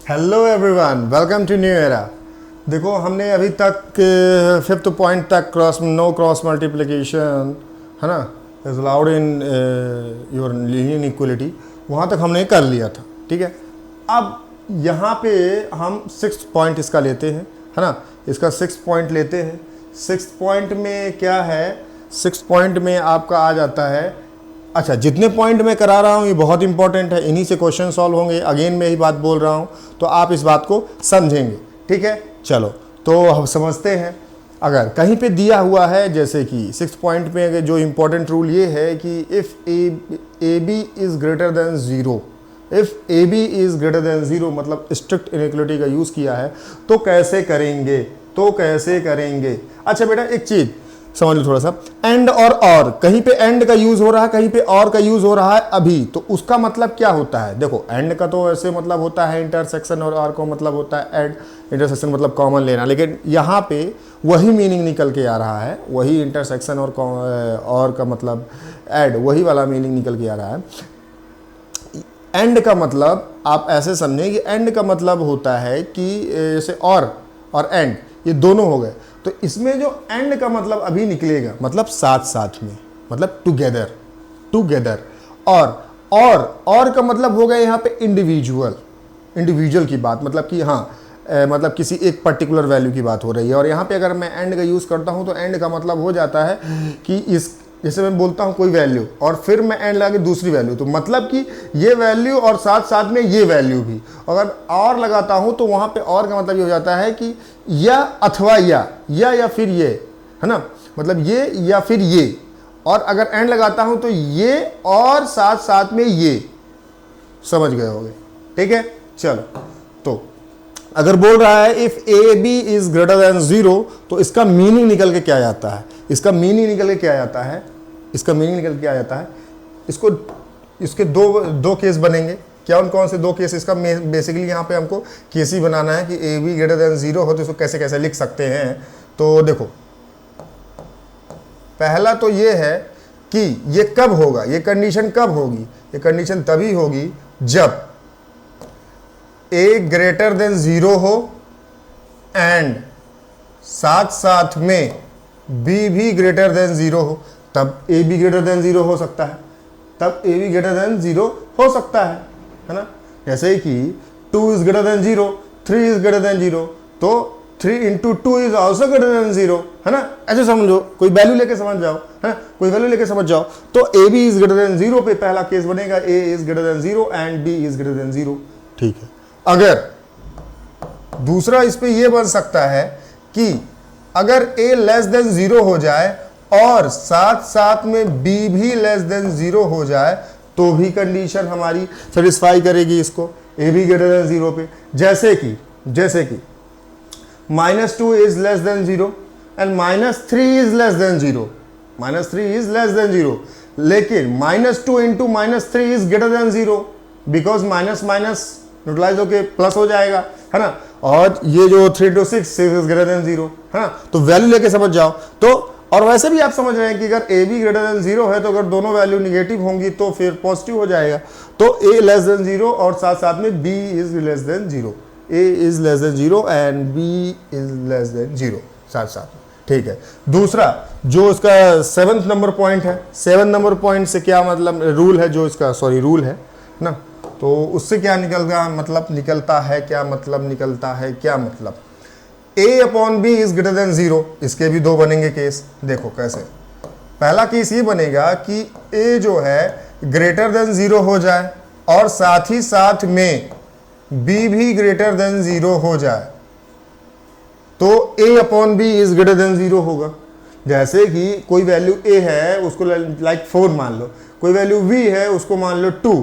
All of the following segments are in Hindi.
Hello everyone, welcome to new era. देखो, हमने अभी तक फिफ्थ पॉइंट तक नो क्रॉस मल्टीप्लिकेशन है ना is allowed in your linear inequality, वहाँ तक हमने कर लिया था। ठीक है, अब यहाँ पे हम सिक्स्थ पॉइंट इसका लेते हैं, है ना। इसका सिक्स्थ पॉइंट लेते हैं। सिक्स्थ पॉइंट में क्या है? सिक्स्थ पॉइंट में आपका आ जाता है, अच्छा, जितने पॉइंट मैं करा रहा हूँ ये बहुत इंपॉर्टेंट है, इन्हीं से क्वेश्चन सॉल्व होंगे। अगेन मैं ही बात बोल रहा हूँ तो आप इस बात को समझेंगे। ठीक है, चलो तो हम समझते हैं। अगर कहीं पे दिया हुआ है, जैसे कि सिक्स पॉइंट में जो इंपॉर्टेंट रूल ये है कि if A B is greater than zero, if A B is greater than zero मतलब स्ट्रिक्ट इनइक्वालिटी का यूज़ किया है, तो कैसे करेंगे? अच्छा बेटा, एक चीज़ समझ लो थोड़ा सा, एंड और कहीं पे एंड का यूज हो रहा है, कहीं पे और का यूज हो रहा है अभी, तो उसका मतलब क्या होता है? देखो, एंड का तो ऐसे मतलब होता है इंटरसेक्शन, और को मतलब होता है एड। इंटरसेक्शन मतलब कॉमन लेना, लेकिन यहाँ पे वही मीनिंग निकल के आ रहा है, वही इंटरसेक्शन और का मतलब एड, वही वाला मीनिंग निकल के आ रहा है। एंड का मतलब आप ऐसे समझें कि एंड का मतलब होता है कि जैसे और एंड ये दोनों हो गए, तो इसमें जो एंड का मतलब अभी निकलेगा मतलब साथ साथ में, मतलब टुगेदर। और का मतलब हो गया यहाँ पे इंडिविजुअल की बात, मतलब कि हाँ मतलब किसी एक पर्टिकुलर वैल्यू की बात हो रही है। और यहाँ पे अगर मैं एंड का यूज़ करता हूँ तो एंड का मतलब हो जाता है कि इस, जैसे मैं बोलता हूँ कोई वैल्यू और फिर मैं एंड लगा के दूसरी वैल्यू, तो मतलब कि ये वैल्यू और साथ साथ में ये वैल्यू भी। अगर और लगाता हूँ तो वहाँ पे और का मतलब ये हो जाता है कि या अथवा या फिर ये, है ना, मतलब ये या फिर ये। और अगर एंड लगाता हूँ तो ये और साथ साथ में ये, समझ गए होंगे। ठीक है, चलो तो अगर बोल रहा है if A B is greater than zero, तो इसका मीनिंग निकल के क्या आता है? इसका मीनिंग निकल के आ जाता है, इसके दो केस बनेंगे। कौन से दो केस? इसका बेसिकली यहाँ पे हमको केस ही बनाना है कि A B greater than zero हो तो इसको कैसे कैसे लिख सकते हैं। तो देखो, पहला तो ये है कि ये कब होगा, ये कंडीशन कब होगी? ये कंडीशन तभी होगी जब ए ग्रेटर देन जीरो हो एंड साथ साथ में बी भी ग्रेटर देन जीरो हो, तब ए बी ग्रेटर देन जीरो हो सकता है, है ना। जैसे कि 2 is greater than 0, 3 is greater than 0, तो 3 into 2 is also greater than 0, है ना। ऐसे समझो, कोई वैल्यू लेके समझ जाओ, है ना, तो A B is greater than 0 पे पहला केस बनेगा, A is greater than 0 and B is greater than 0। ठीक है, अगर दूसरा इस पे ये बन सकता है कि अगर a लेस देन 0 हो जाए और साथ साथ में b भी लेस देन 0 हो जाए, तो भी कंडीशन हमारी सेटिस्फाई करेगी इसको, a भी ग्रेटर देन 0 पे। जैसे कि -2 is less than 0 and -3 is less than 0, लेकिन -2 into -3 is greater than 0 because minus neutralise होके प्लस हो जाएगा, है ना। और ये जो 3 to 6 इज ग्रेटर देन 0, है ना। तो वैल्यू लेके समझ जाओ। तो और वैसे भी आप समझ रहे हैं कि अगर ए बी ग्रेटर देन 0 है तो अगर दोनों वैल्यू निगेटिव होंगी तो फिर पॉजिटिव हो जाएगा। तो ए लेस देन 0 और साथ साथ में B is less than 0, A is less than 0 and B is less than 0 साथ साथ में। ठीक है, दूसरा जो इसका 7th नंबर पॉइंट है, 7 नंबर पॉइंट से क्या मतलब रूल है, जो इसका रूल है ना, तो उससे क्या निकलता है, क्या मतलब a upon B is greater than 0। इसके भी दो बनेंगे केस। देखो कैसे, पहला केस ये बनेगा कि a जो है ग्रेटर देन 0 हो जाए और साथ ही साथ में b भी ग्रेटर देन 0 हो जाए, तो a upon B is greater than 0 होगा। जैसे कि कोई वैल्यू a है, उसको लाइक 4 मान लो, कोई वैल्यू b है, उसको मान लो 2,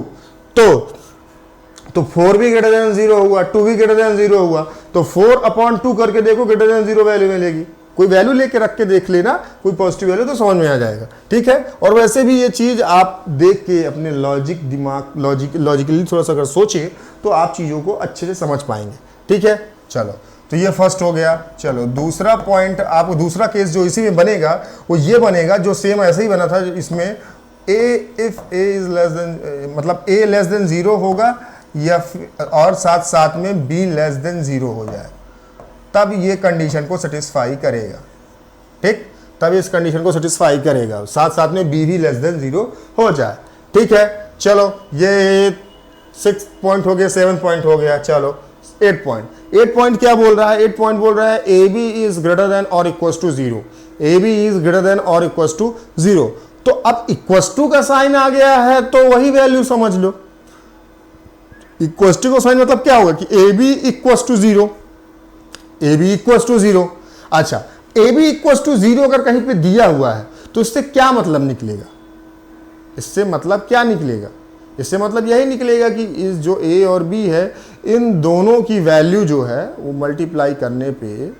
तो 4 भी ग्रेटर देन 0 हुआ, 2 भी ग्रेटर देन 0 हुआ, तो 4 अपॉन 2 करके देखो ग्रेटर देन 0 वैल्यू मिलेगी। कोई वैल्यू लेके रख के देख लेना, कोई पॉजिटिव वैल्यू, तो समझ में आ जाएगा। ठीक है, और वैसे भी ये चीज आप देख के अपने लॉजिकली थोड़ा सा अगर सोचे तो आप चीजों को अच्छे से समझ पाएंगे। ठीक है, चलो तो ये फर्स्ट हो गया। चलो दूसरा पॉइंट, आपको दूसरा केस जो इसी में बनेगा वो ये बनेगा, जो सेम ऐसे ही बना था इसमें, a if a is less then, मतलब a लेस देन 0 होगा या और साथ साथ में बी लेस देन 0 हो जाए, तब ये कंडीशन को सेटिस्फाई करेगा। ठीक, तब इस कंडीशन को सेटिस्फाई करेगा, साथ साथ में बी भी लेस देन 0 हो जाए। ठीक है, चलो ये 6 पॉइंट हो गया, 7 पॉइंट हो गया। चलो 8 पॉइंट। 8 पॉइंट क्या बोल रहा है? 8 पॉइंट बोल रहा है A B is greater than और equal to 0। A B is greater than और इक्वल टू 0। तो अब इक्वल टू का साइन आ गया है तो वही वैल्यू समझ लो। इक्वल टू का साइन मतलब क्या होगा कि A B equal to 0, A B equal to 0। अच्छा, ए बी इक्वल टू 0 अगर कहीं पे दिया हुआ है तो इससे क्या मतलब निकलेगा? इससे मतलब क्या निकलेगा? इससे मतलब यही निकलेगा कि इस जो ए और बी है इन दोनों की वैल्यू जो है वो मल्टीप्लाई करने पे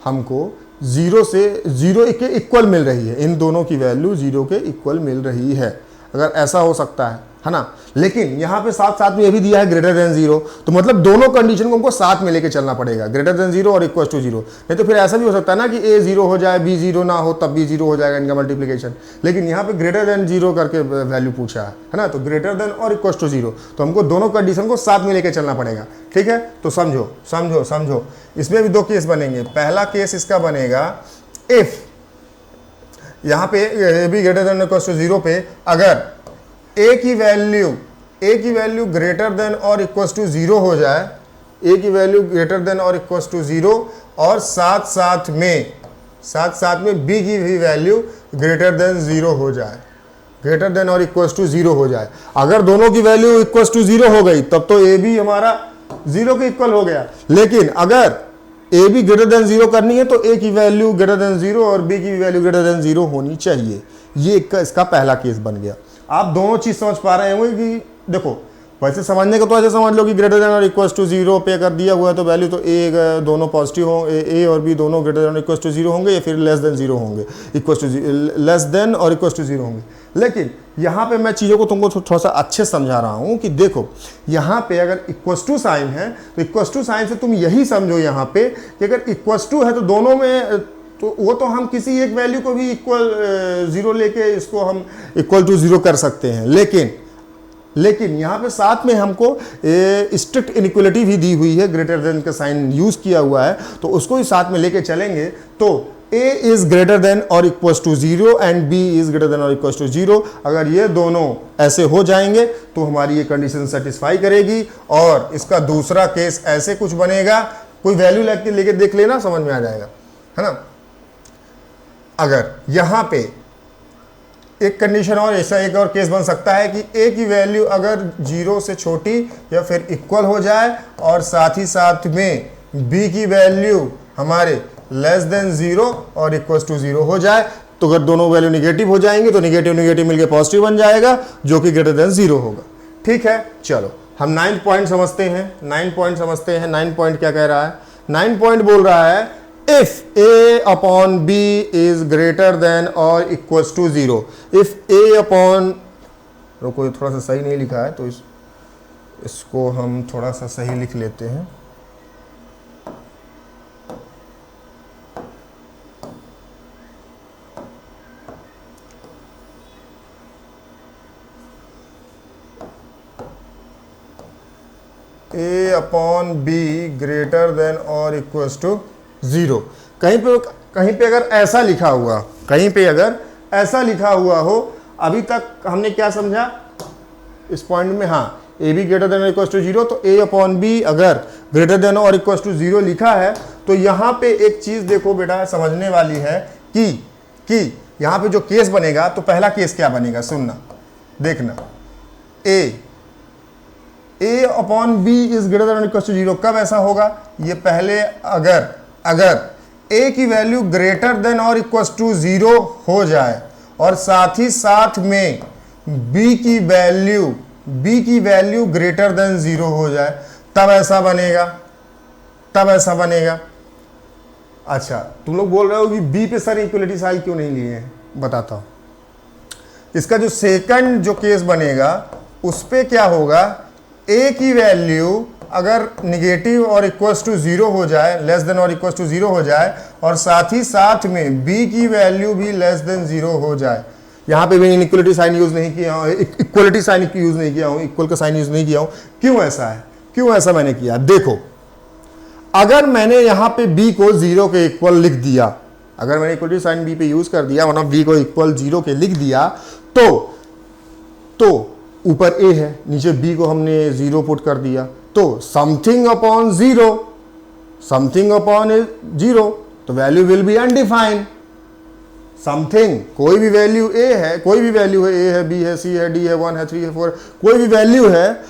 हमको 0 से 0 के इक्वल मिल रही है। इन दोनों की वैल्यू 0 के इक्वल मिल रही है, अगर ऐसा हो सकता है ना। लेकिन यहाँ पे साथ साथ में ये भी दिया है ग्रेटर देन 0, तो मतलब दोनों कंडीशन को हमको साथ में लेके चलना पड़ेगा, ग्रेटर देन 0 और इक्वल टू 0। नहीं तो फिर ऐसा भी हो सकता है ना कि ए 0 हो जाए बी 0 ना हो, तब भी 0 हो जाएगा इनका मल्टीप्लिकेशन। लेकिन यहाँ पे ग्रेटर देन 0 करके वैल्यू पूछा है ना, तो ग्रेटर देन और इक्वल टू 0, तो हमको दोनों कंडीशन को साथ में लेके चलना पड़ेगा। ठीक है, तो समझो समझो समझो, इसमें भी दो केस बनेंगे। पहला केस इसका बनेगा इफ यहाँ पे A B greater than equal to 0 पे अगर ए की वैल्यू ग्रेटर देन और इक्वल टू 0 हो जाए, ए की वैल्यू ग्रेटर देन और इक्वल टू 0 और साथ साथ में बी की भी वैल्यू ग्रेटर देन 0 हो जाए, ग्रेटर देन और इक्वल टू 0 हो जाए। अगर दोनों की वैल्यू इक्वल टू 0 हो गई तब तो ए बी हमारा 0 के इक्वल हो गया। लेकिन अगर ए बी ग्रेटर देन 0 करनी है तो ए की वैल्यू ग्रेटर देन 0 और बी की वैल्यू ग्रेटर देन 0 होनी चाहिए। ये इसका पहला केस बन गया। आप दोनों चीज समझ पा रहे होंगे कि देखो, वैसे समझने को तो ऐसे समझ लो कि ग्रेटर देन और इक्वल टू 0 पे अगर दिया हुआ है तो वैल्यू तो ए दोनों पॉजिटिव हो, ए और बी दोनों ग्रेटर देन और इक्वल टू 0 होंगे या फिर लेस देन 0 होंगे, इक्वल टू लेस देन और इक्वल टू 0 होंगे। लेकिन यहाँ पे मैं चीज़ों को तुमको थोड़ा सा अच्छे समझा रहा हूँ कि देखो, यहाँ पे अगर इक्वल टू साइन है तो इक्वल टू साइन से तुम यही समझो यहाँ पे कि अगर इक्वल टू है तो दोनों में तो वो तो हम किसी एक वैल्यू को भी इक्वल 0 लेके इसको हम इक्वल टू 0 कर सकते हैं। लेकिन यहाँ पे साथ में हमको स्ट्रिक्ट इनइक्वलिटी भी दी हुई है, ग्रेटर देन का साइन यूज किया हुआ है, तो उसको ही साथ में लेके चलेंगे तो a इज ग्रेटर देन और equal to 0 and b is greater than और इक्वल टू 0। अगर ये दोनों ऐसे हो जाएंगे तो हमारी ये कंडीशन सेटिस्फाई करेगी। और इसका दूसरा केस ऐसे कुछ बनेगा, कोई वैल्यू लेके देख लेना, समझ में आ जाएगा, है ना। अगर यहाँ पे एक कंडीशन और ऐसा एक और केस बन सकता है कि a की वैल्यू अगर 0 से छोटी या फिर इक्वल हो जाए और साथ ही साथ में b की वैल्यू हमारे लेस देन 0 और इक्वल टू 0 हो जाए, तो अगर दोनों वैल्यू निगेटिव हो जाएंगे तो निगेटिव मिलके पॉजिटिव बन जाएगा जो कि ग्रेटर देन 0 होगा। ठीक है, चलो हम 9 पॉइंट समझते हैं। 9 पॉइंट क्या कह रहा है? 9 पॉइंट बोल रहा है if a upon b is greater than or equals to 0, if a upon, रुको ये थोड़ा सा सही नहीं लिखा है तो इसको हम थोड़ा सा सही लिख लेते हैं। a upon b greater than और इक्वल्स टू 0। कहीं पे अगर ऐसा लिखा हुआ हो, अभी तक हमने क्या समझा इस पॉइंट में? हाँ, ए बी ग्रेटर देन और इक्वल टू 0, तो a अपॉन बी अगर ग्रेटर देन और इक्वल टू 0 लिखा है तो यहाँ पे एक चीज देखो बेटा समझने वाली है कि यहाँ पे जो केस बनेगा, तो पहला केस क्या बनेगा सुनना, देखना। a upon B is greater than और इक्वल टू 0 कब ऐसा होगा? ये पहले अगर a की वैल्यू ग्रेटर देन और इक्वल टू 0 हो जाए और साथ ही साथ में b की वैल्यू ग्रेटर देन 0 हो जाए, तब ऐसा बनेगा। अच्छा, तुम लोग बोल रहे हो कि b पे सर इक्वलिटी साइन क्यों नहीं लिए हैं, बताता हूं। इसका जो सेकंड जो केस बनेगा उस पे क्या होगा, a की वैल्यू अगर निगेटिव और इक्वल्स टू 0 हो जाए, लेस देन और इक्वल्स टू 0 हो जाए और साथ ही साथ में b की वैल्यू भी लेस देन 0 हो जाए। यहाँ पे भी इक्वलिटी साइन यूज नहीं किया हूँ, इक्वलिटी साइन यूज नहीं किया हूँ, इक्वल का साइन यूज नहीं किया हूँ। क्यों ऐसा है? क्यों ऐसा मैंने किया? देखो, अगर मैंने यहां पे b को 0 के इक्वल लिख दिया, अगर मैंने इक्वलिटी साइन b पे यूज कर दिया, वरना b को इक्वल 0 के लिख दिया, तो ऊपर a है, नीचे b को हमने 0 पुट कर दिया, तो समथिंग अपॉन 0, समथिंग अपॉन 0, तो value will be undefined. Something, कोई भी वैल्यू a है, कोई भी वैल्यू है, a है, b है, c है, d है, 1 है, 3 है, 4, कोई भी वैल्यू है,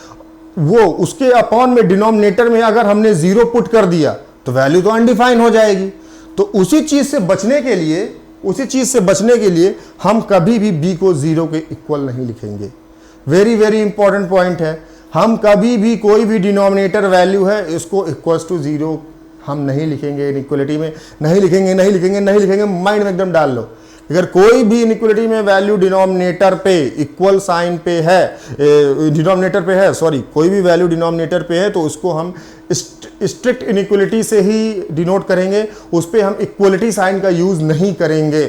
वो उसके अपॉन में डिनोमिनेटर में अगर हमने 0 पुट कर दिया तो वैल्यू तो अनडिफाइन हो जाएगी। तो उसी चीज से बचने के लिए हम कभी भी b को 0 के इक्वल नहीं लिखेंगे। वेरी वेरी इंपॉर्टेंट पॉइंट है, हम कभी भी कोई भी डिनोमिनेटर वैल्यू है इसको इक्वल्स टू 0 हम नहीं लिखेंगे, इनइक्वलिटी में नहीं लिखेंगे, माइंड में एकदम डाल लो। अगर कोई भी इनइक्वलिटी में वैल्यू डिनोमिनेटर पे इक्वल साइन पे है, कोई भी वैल्यू डिनोमिनेटर पे है, तो उसको हम स्ट्रिक्ट इनइक्वलिटी से ही डिनोट करेंगे, उस पर हम इक्वलिटी साइन का यूज नहीं करेंगे,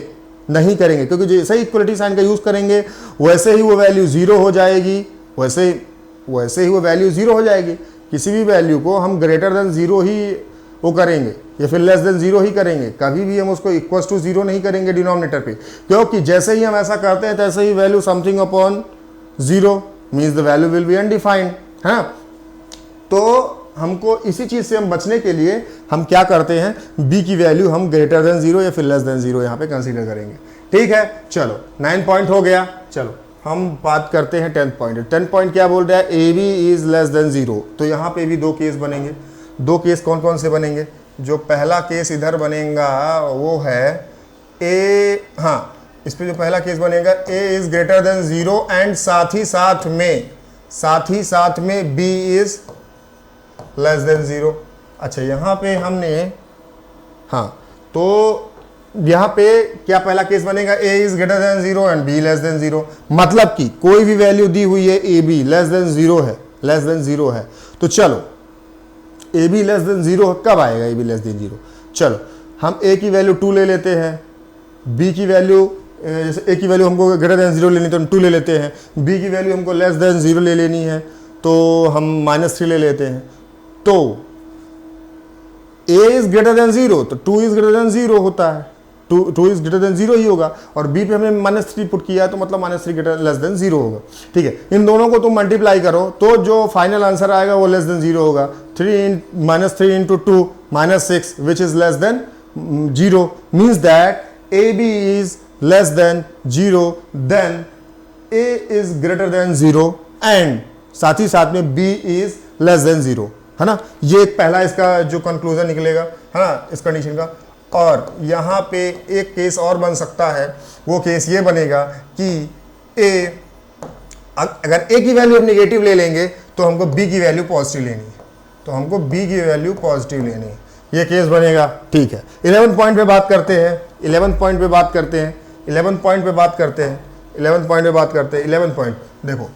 क्योंकि जैसे ही इक्वलिटी साइन का यूज करेंगे वैसे ही वो वैल्यू 0 हो जाएगी, वैसे ही वो वैल्यू 0 हो जाएगी। किसी भी वैल्यू को हम ग्रेटर देन 0 ही वो करेंगे या फिर लेस देन 0 ही करेंगे, कभी भी हम उसको इक्वल्स टू 0 नहीं करेंगे डिनोमिनेटर पे, क्योंकि जैसे ही हम ऐसा करते हैं तैसे ही value something upon 0 means the value will be undefined है। तो हमको इसी चीज से हम बचने के लिए हम क्या करते हैं, b की वैल्यू हम ग्रेटर देन 0 या फिर लेस देन 0 यहाँ पे कंसीडर करेंगे। ठीक है, चलो 9 पॉइंट हो गया। चलो हम बात करते हैं 10th पॉइंट। 10th पॉइंट क्या बोल रहा है, A B is less than 0। तो यहाँ पे भी दो केस बनेंगे। दो केस कौन कौन से बनेंगे? जो पहला केस इधर बनेगा वो है ए, हाँ इस पे जो पहला केस बनेगा a is greater than 0 and साथ ही साथ में b इज लेस देन 0। अच्छा यहाँ पे हमने, हाँ तो यहाँ पे क्या पहला केस बनेगा, a is greater than 0 and b less than 0। मतलब कि कोई भी वैल्यू दी हुई है a b लेस देन 0 है, तो चलो ए बी लेस देन 0 कब आएगा, ए बी लेस देन 0? चलो हम ए की वैल्यू 2 ले लेते हैं, बी की वैल्यू जैसे ए की वैल्यू हमको ग्रेटर देन 0 लेनी तो हम 2 ले लेते हैं, बी की वैल्यू हमको लेस देन 0 ले लेनी है तो हम -3 ले लेते हैं। तो ए इज ग्रेटर देन 0 तो 2 इज ग्रेटर देन 0 होता है, 2 इज ग्रेटर देन 0 ही होगा, और b पे हमने -3 पुट किया तो मतलब -3 ग्रेटर लेस देन 0 होगा। ठीक है, इन दोनों को तुम मल्टीप्लाई करो तो जो फाइनल आंसर आएगा वो लेस देन 0 होगा। -3 into 2 -6 which is less than 0 means that A B is less than 0, then a is greater than 0 and साथ ही साथ में b इज लेस देन 0, है ना। ये एक पहला इसका जो कंक्लूजन निकलेगा, है ना, इस कंडीशन का। और यहाँ पे एक केस और बन सकता है, वो केस ये बनेगा कि अगर a की वैल्यू हम नेगेटिव ले लेंगे तो हमको b की वैल्यू पॉजिटिव लेनी है, तो हमको b की वैल्यू पॉजिटिव लेनी है, ये केस बनेगा। ठीक है, 11 पॉइंट पे बात करते हैं, 11 पॉइंट पे बात करते हैं, 11 पॉइंट पे बात करते हैं, 11 पॉइंट पे बात करते हैं। 11 पॉइंट देखो,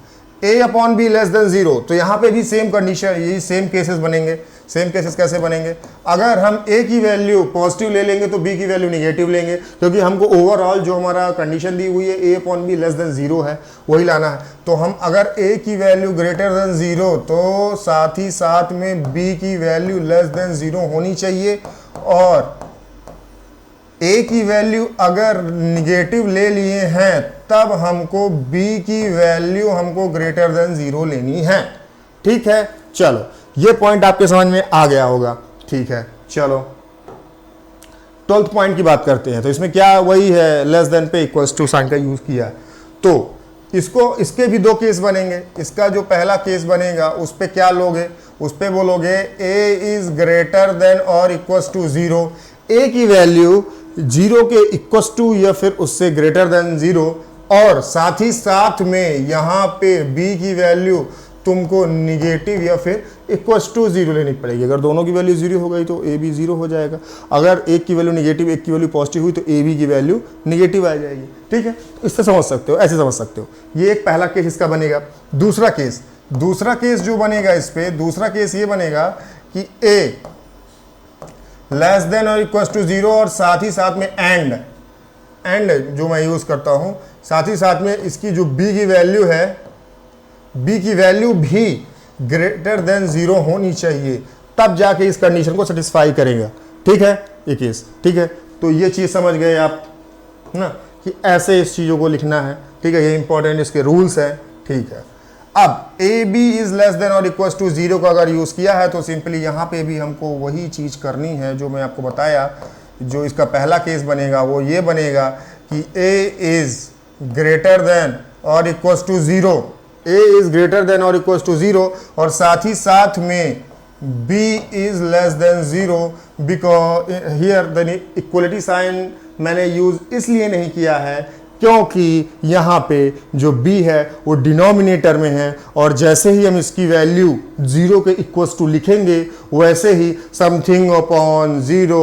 a upon be less than 0, तो यहाँ पे भी सेम कंडीशन, यही सेम केसेस बनेंगे। सेम केसेस कैसे बनेंगे, अगर हम a की वैल्यू पॉजिटिव ले लेंगे तो b की वैल्यू नेगेटिव लेंगे, क्योंकि हमको ओवरऑल जो हमारा कंडीशन दी हुई है a upon be less than 0 है वही लाना है। तो हम अगर a की वैल्यू ग्रेटर देन 0 तो साथ ही साथ में b की वैल्यू लेस देन 0 होनी चाहिए, और a की वैल्यू अगर निगेटिव ले लिए हैं तब हमको b की वैल्यू हमको ग्रेटर देन 0 लेनी है। ठीक है, चलो ये पॉइंट आपके समझ में आ गया होगा। ठीक है, चलो 12th पॉइंट की बात करते हैं। तो इसमें क्या वही है, लेस देन पे इक्वल्स टू साइन का यूज किया है। तो इसके भी दो केस बनेंगे। इसका जो पहला केस बनेगा उस पे क्या लोगे, उस पे बोलोगे a इज ग्रेटर देन और इक्वल्स टू 0, a की वैल्यू 0 के इक्वल्स टू या फिर उससे ग्रेटर देन 0, और साथ ही साथ में यहाँ पे b की वैल्यू तुमको निगेटिव या फिर इक्वल्स टू 0 लेनी पड़ेगी। अगर दोनों की वैल्यू 0 हो गई तो ए बी 0 हो जाएगा, अगर एक की वैल्यू निगेटिव एक की वैल्यू पॉजिटिव हुई तो ए बी की वैल्यू निगेटिव आ जाएगी। ठीक है, इससे समझ सकते हो, ऐसे समझ सकते हो। ये एक पहला केस इसका बनेगा। दूसरा केस जो बनेगा इस पे, दूसरा केस ये बनेगा कि ए लेस देन और इक्वल्स टू 0 और साथ ही साथ में एंड जो मैं यूज करता हूं, साथ ही साथ में इसकी जो b की वैल्यू है, b की वैल्यू भी ग्रेटर देन 0 होनी चाहिए, तब जाके इस कंडीशन को सेटिस्फाई करेगा। ठीक है, ये केस। ठीक है, तो ये चीज़ समझ गए आप ना कि ऐसे इस चीज़ों को लिखना है। ठीक है, ये इंपॉर्टेंट इसके रूल्स हैं। ठीक है, अब A B is less than और इक्वल टू 0 का अगर यूज़ किया है तो सिंपली यहाँ पे भी हमको वही चीज़ करनी है जो मैं आपको बताया। जो इसका पहला केस बनेगा वो ये बनेगा कि ए इज ग्रेटर देन और equal to 0, A is greater than और इक्वल टू 0, और साथ ही साथ में b is less than 0, because here the equality sign मैंने यूज इसलिए नहीं किया है क्योंकि यहाँ पे जो b है वो डिनोमिनेटर में है, और जैसे ही हम इसकी वैल्यू 0 के इक्वल्स टू लिखेंगे वैसे ही something upon 0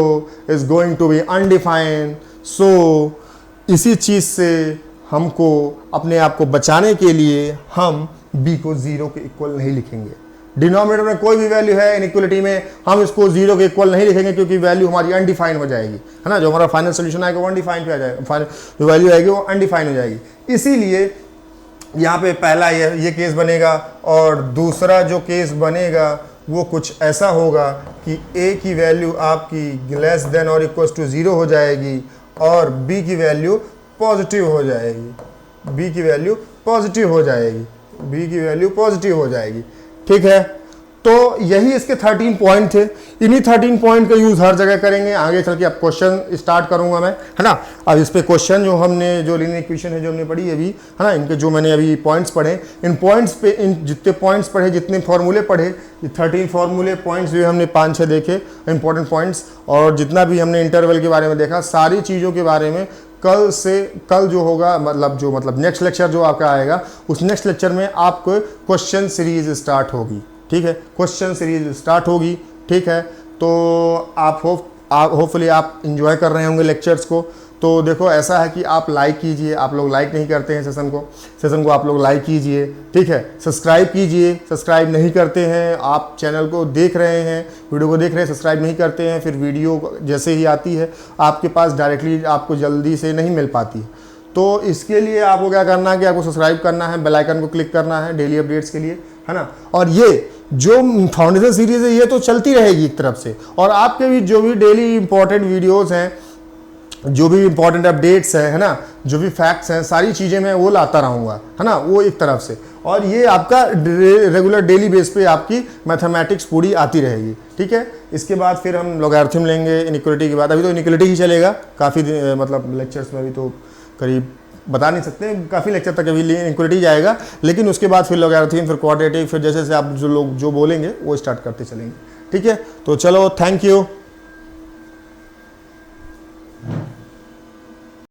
is going to be undefined. So इसी चीज़ से हमको अपने आप को बचाने के लिए हम b को 0 के इक्वल नहीं लिखेंगे। डिनोमिनेटर में कोई भी वैल्यू है इनइक्वलिटी में, हम इसको 0 के इक्वल नहीं लिखेंगे क्योंकि वैल्यू हमारी अनडिफाइंड हो जाएगी, है ना। जो हमारा फाइनल सोल्यूशन आएगा वो अनडिफाइंड पे आ जाएगा, फाइनल जो वैल्यू आएगी वो अनडिफाइंड हो जाएगी। इसीलिए यहाँ पे पहला ये केस बनेगा, और दूसरा जो केस बनेगा वो कुछ ऐसा होगा कि a की वैल्यू आपकी लेस देन और इक्वल टू 0 हो जाएगी और b की वैल्यू पॉजिटिव हो जाएगी, b की वैल्यू पॉजिटिव हो जाएगी, b की वैल्यू पॉजिटिव हो जाएगी। ठीक है, तो यही इसके 13 पॉइंट थे। इन्हीं 13 पॉइंट का यूज हर जगह करेंगे। आगे चल के अब क्वेश्चन स्टार्ट करूंगा मैं, है ना। अब इस पे क्वेश्चन जो हमने जो लीनियर इक्वेशन है जो हमने पढ़ी अभी, है ना, इनके जो मैंने अभी पॉइंट्स पढ़े, इन पॉइंट्स पे इन जितने पॉइंट्स पढ़े, जितने फॉर्मूले पढ़े, ये 13 फॉर्मूले पॉइंट्स जो हमने 5-6 देखे इंपॉर्टेंट पॉइंट्स, और जितना भी हमने इंटरवल के बारे में देखा, सारी चीज़ों के बारे में कल जो होगा, मतलब नेक्स्ट लेक्चर जो आपका आएगा, उस नेक्स्ट लेक्चर में आपको क्वेश्चन सीरीज स्टार्ट होगी। ठीक है, क्वेश्चन सीरीज स्टार्ट होगी। ठीक है, तो आप होपफुली आप इंजॉय कर रहे होंगे लेक्चर्स को। तो देखो ऐसा है कि आप लाइक कीजिए, आप लोग लाइक नहीं करते हैं सेशन को आप लोग लाइक कीजिए। ठीक है, सब्सक्राइब कीजिए, सब्सक्राइब नहीं करते हैं, आप चैनल को देख रहे हैं, वीडियो को देख रहे हैं, सब्सक्राइब नहीं करते हैं, फिर वीडियो जैसे ही आती है आपके पास डायरेक्टली आपको जल्दी से नहीं मिल पाती है। तो इसके लिए आपको क्या करना है कि आपको सब्सक्राइब करना है, बेल आइकन को क्लिक करना है डेली अपडेट्स के लिए, है ना। और ये जो फाउंडेशन सीरीज है ये तो चलती रहेगी एक तरफ से, और आपके भी जो भी डेली इंपॉर्टेंट वीडियोस हैं, जो भी इंपॉर्टेंट अपडेट्स है ना, जो भी फैक्ट्स हैं, सारी चीज़ें मैं वो लाता रहूँगा, है ना, वो एक तरफ से। और ये आपका रेगुलर डेली बेस पे आपकी मैथमेटिक्स पूरी आती रहेगी। ठीक है, इसके बाद फिर हम लॉगरिथम लेंगे इनइक्वलिटी के बाद। अभी तो इनइक्वलिटी ही चलेगा काफ़ी मतलब लेक्चर्स में, अभी तो करीब बता नहीं सकते, काफ़ी लेक्चर तक अभी इनइक्वलिटी जाएगा, लेकिन उसके बाद फिर लॉगरिथम, फिर क्वाड्रेटिक, फिर जैसे आप जो लोग जो बोलेंगे वो स्टार्ट करते चलेंगे। ठीक है, तो चलो, थैंक यू।